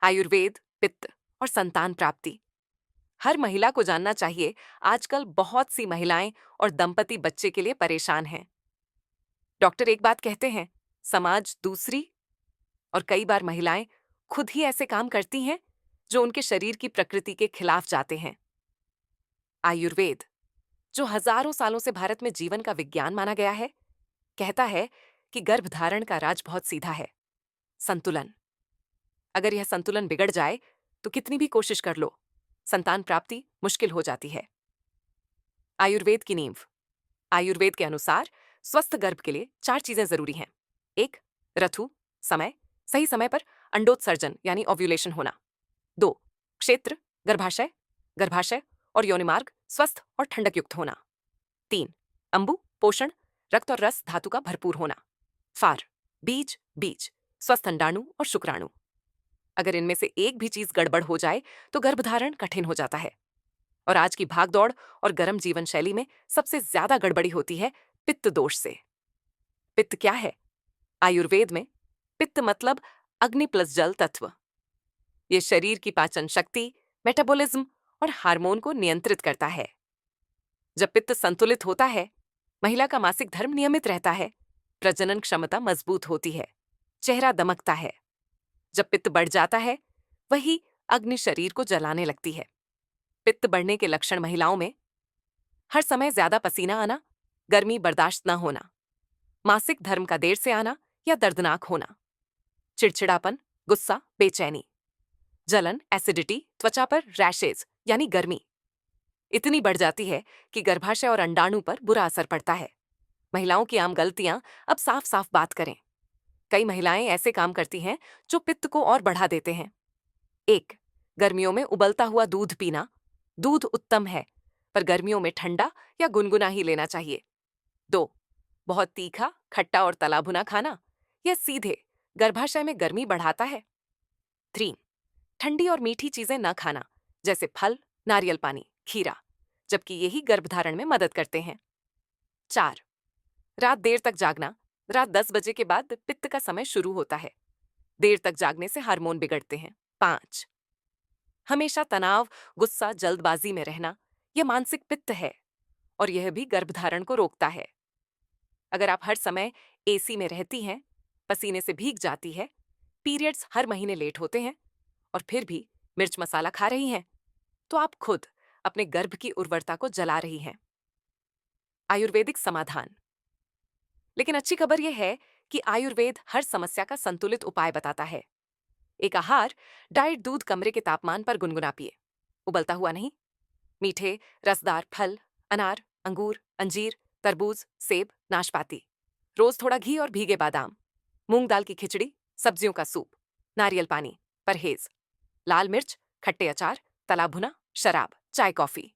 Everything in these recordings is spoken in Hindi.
आयुर्वेद, पित्त और संतान प्राप्ति। हर महिला को जानना चाहिए। आजकल बहुत सी महिलाएं और दंपति बच्चे के लिए परेशान हैं। डॉक्टर एक बात कहते हैं, समाज दूसरी। और कई बार महिलाएं खुद ही ऐसे काम करती हैं जो उनके शरीर की प्रकृति के खिलाफ जाते हैं। आयुर्वेद, जो हजारों सालों से भारत में जीवन का विज्ञान माना गया है, कहता है कि गर्भधारण का राज बहुत सीधा है, संतुलन। अगर यह संतुलन बिगड़ जाए तो कितनी भी कोशिश कर लो, संतान प्राप्ति मुश्किल हो जाती है। आयुर्वेद की नींव। आयुर्वेद के अनुसार स्वस्थ गर्भ के लिए 4 चीजें जरूरी हैं। 1. ऋतु, समय, सही समय पर अंडोत्सर्जन यानी ओव्यूलेशन होना। 2. क्षेत्र, गर्भाशय, गर्भाशय और योनिमार्ग स्वस्थ और ठंडक युक्त होना। 3. अंबु, पोषण, रक्त और रस धातु का भरपूर होना। फार, बीज, बीज, स्वस्थ अंडाणु और शुक्राणु। अगर इनमें से एक भी चीज गड़बड़ हो जाए तो गर्भधारण कठिन हो जाता है। और आज की भागदौड़ और गर्म जीवन शैली में सबसे ज्यादा गड़बड़ी होती है पित्त दोष से। पित्त क्या है? आयुर्वेद में पित्त मतलब अग्नि प्लस जल तत्व। ये शरीर की पाचन शक्ति, मेटाबॉलिज्म और हार्मोन को नियंत्रित करता है। जब पित्त संतुलित होता है, महिला का मासिक धर्म नियमित रहता है, प्रजनन क्षमता मजबूत होती है, चेहरा दमकता है। जब पित्त बढ़ जाता है, वही अग्नि शरीर को जलाने लगती है। पित्त बढ़ने के लक्षण महिलाओं में हर समय ज्यादा पसीना आना, गर्मी बर्दाश्त न होना, मासिक धर्म का देर से आना या दर्दनाक होना, चिड़चिड़ापन, गुस्सा, बेचैनी, जलन, एसिडिटी, त्वचा पर रैशेज यानी गर्मी इतनी बढ़ जाती है कि गर्भाशय और अंडाणु पर बुरा असर पड़ता है। महिलाओं की आम गलतियां, अब साफ साफ बात करें। कई महिलाएं ऐसे काम करती हैं जो पित्त को और बढ़ा देते हैं। 1. गर्मियों में उबलता हुआ दूध पीना। दूध उत्तम है, पर गर्मियों में ठंडा या गुनगुना ही लेना चाहिए। 2. बहुत तीखा, खट्टा और तला भुना खाना। यह सीधे गर्भाशय में गर्मी बढ़ाता है। 3. ठंडी और मीठी चीजें न खाना, जैसे फल, नारियल पानी, खीरा, जबकि यही गर्भधारण में मदद करते हैं। 4. रात देर तक जागना। रात 10 बजे के बाद पित्त का समय शुरू होता है। देर तक जागने से हार्मोन बिगड़ते हैं। 5. हमेशा तनाव, गुस्सा, जल्दबाजी में रहना। यह मानसिक पित्त है और यह भी गर्भधारण को रोकता है। अगर आप हर समय एसी में रहती हैं, पसीने से भीग जाती है, पीरियड्स हर महीने लेट होते हैं और फिर भी मिर्च मसाला खा रही हैं, तो आप खुद अपने गर्भ की उर्वरता को जला रही हैं। आयुर्वेदिक समाधान। लेकिन अच्छी खबर यह है कि आयुर्वेद हर समस्या का संतुलित उपाय बताता है। एक आहार, डाइट दूध कमरे के तापमान पर गुनगुना पिए, उबलता हुआ नहीं। मीठे रसदार फल, अनार, अंगूर, अंजीर, तरबूज, सेब, नाशपाती। रोज थोड़ा घी और भीगे बादाम। मूंग दाल की खिचड़ी, सब्जियों का सूप, नारियल पानी, परहेज, लाल मिर्च, खट्टे अचार, तला भुना, शराब, चाय कॉफी।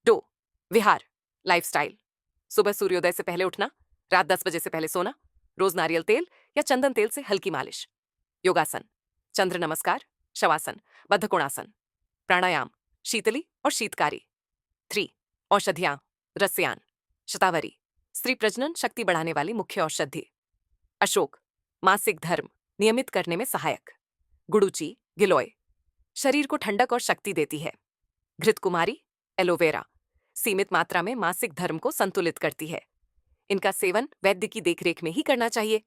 2. विहार, लाइफस्टाइल। सुबह सूर्योदय से पहले उठना, रात 10 बजे से पहले सोना, रोज नारियल तेल या चंदन तेल से हल्की मालिश। योगासन, चंद्र नमस्कार, शवासन, बद्धकोणासन, प्राणायाम, शीतली और शीतकारी। 3. औषधियां, रस्यान, शतावरी, स्त्री प्रजनन शक्ति बढ़ाने वाली मुख्य औषधि। अशोक, मासिक धर्म नियमित करने में सहायक। गुड़ुचि, गिलोय, शरीर को ठंडक और शक्ति देती है। घृतकुमारी, एलोवेरा, सीमित मात्रा में मासिक धर्म को संतुलित करती है। इनका सेवन वैद्य की देखरेख में ही करना चाहिए।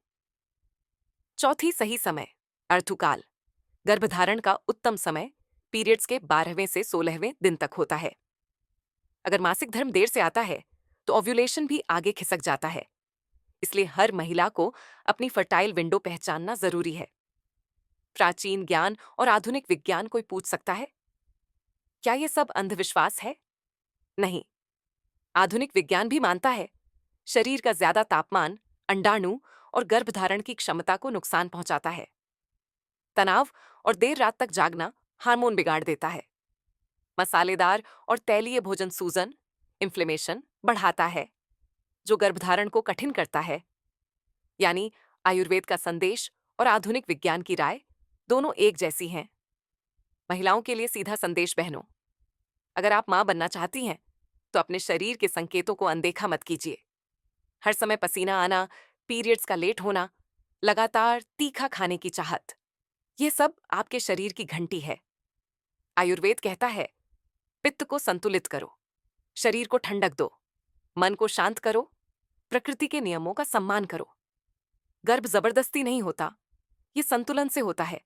चौथी सही समय, अर्धुकाल। गर्भधारण का उत्तम समय पीरियड्स के 12वें से 16वें दिन तक होता है। अगर मासिक धर्म देर से आता है तो ओव्यूलेशन भी आगे खिसक जाता है। इसलिए हर महिला को अपनी फर्टाइल विंडो पहचानना जरूरी है। प्राचीन ज्ञान और आधुनिक विज्ञान कोई पूछ सकता है, क्या ये सब अंधविश्वास है? नहीं। आधुनिक विज्ञान भी मानता है शरीर का ज्यादा तापमान अंडाणु और गर्भधारण की क्षमता को नुकसान पहुंचाता है। तनाव और देर रात तक जागना हार्मोन बिगाड़ देता है। मसालेदार और तैलीय भोजन सूजन, इन्फ्लेमेशन बढ़ाता है, जो गर्भधारण को कठिन करता है। यानी आयुर्वेद का संदेश और आधुनिक विज्ञान की राय दोनों एक जैसी हैं। महिलाओं के लिए सीधा संदेश बहनों, अगर आप मां बनना चाहती हैं तो अपने शरीर के संकेतों को अनदेखा मत कीजिए। हर समय पसीना आना, पीरियड्स का लेट होना, लगातार तीखा खाने की चाहत, ये सब आपके शरीर की घंटी है। आयुर्वेद कहता है, पित्त को संतुलित करो, शरीर को ठंडक दो, मन को शांत करो, प्रकृति के नियमों का सम्मान करो। गर्भ जबरदस्ती नहीं होता, ये संतुलन से होता है।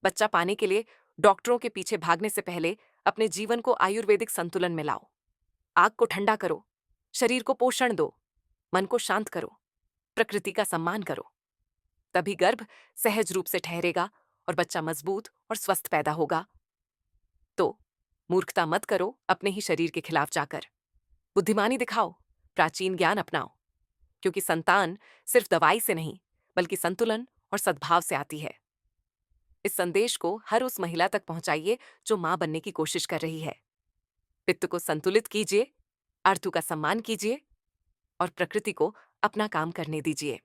बच्चा पाने के लिए डॉक्टरों के पीछे भागने से पहले अपने जीवन को आयुर्वेदिक संतुलन में लाओ। आग को ठंडा करो, शरीर को पोषण दो, मन को शांत करो, प्रकृति का सम्मान करो। तभी गर्भ सहज रूप से ठहरेगा और बच्चा मजबूत और स्वस्थ पैदा होगा। तो मूर्खता मत करो अपने ही शरीर के खिलाफ जाकर। बुद्धिमानी दिखाओ, प्राचीन ज्ञान अपनाओ, क्योंकि संतान सिर्फ दवाई से नहीं, बल्कि संतुलन और सद्भाव से आती है। इस संदेश को हर उस महिला तक पहुंचाइए जो मां बनने की कोशिश कर रही है। पित्त को संतुलित कीजिए, आर्थु का सम्मान कीजिए और प्रकृति को अपना काम करने दीजिए।